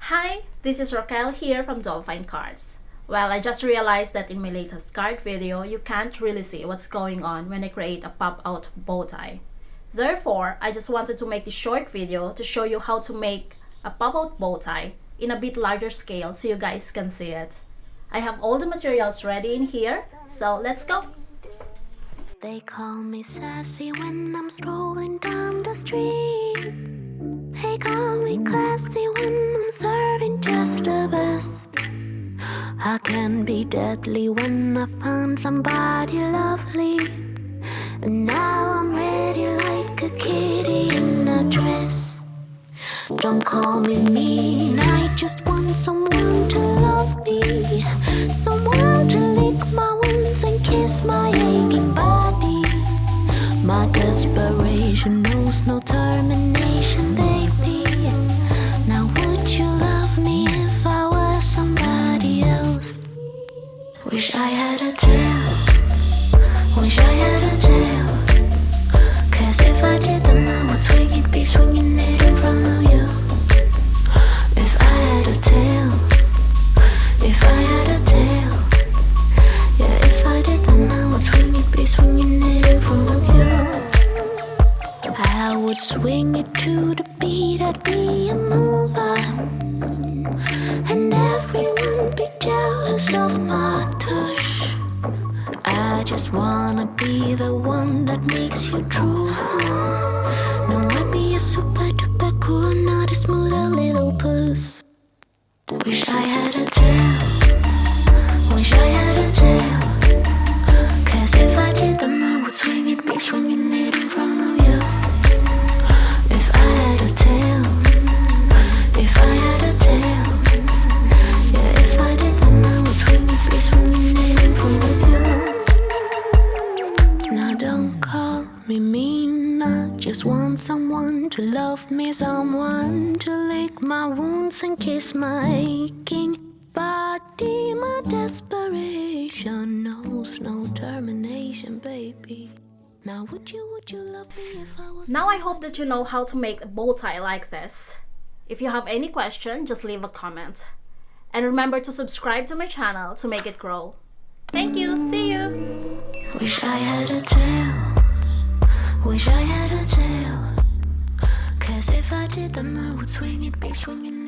Hi, this is Raquel here from Dolphine Cars. Well, I just realized that in my latest card video, you can't really see what's going on when I create a pop-out bow tie. Therefore, I just wanted to make this short video to show you how to make a pop-out bow tie in a bit larger scale so you guys can see it. I have all the materials ready in here, so let's go! They call me sassy when I'm strolling down the street. They call me classy when I'm serving just the best. I can be deadly when I find somebody lovely. And now I'm ready like a kitty in a dress. Don't call me mean, I just want someone to love me. Someone to lick my wounds and kiss my aching body. My desperation knows no termination, baby. Now would you love me if I were somebody else? Wish I had a tail. Wish I had a tail. 'Cause if I did then I would swing it, be swinging it in front of you. If I had a tail. If I had a tail. Yeah, if I did then I would swing it, be swinging it in front of you. I would swing it to the beat, I'd be a mover. And everyone be jealous of my touch. I just wanna be the one that makes you true. No, I'd be a super duper cool, not a smoother little puss. Wish I had a tail. Wish I had a tail. 'Cause if I did then I would swing it, be swinging it in front of you. If I had a tail. If I had a tail. Yeah, if I did then I would swing it, be swinging it in front of you. Now don't call me mean, I just want someone to love me, someone to lick my wounds and kiss my aching body. My desperation knows no termination, baby. Now would you love me if I was... Now I hope that you know how to make a bow tie like this. If you have any question, just leave a comment. And remember to subscribe to my channel to make it grow. Thank you, see you! Wish I had a tail. Wish I had a tail. 'Cause if I did then I would swing it, be swinging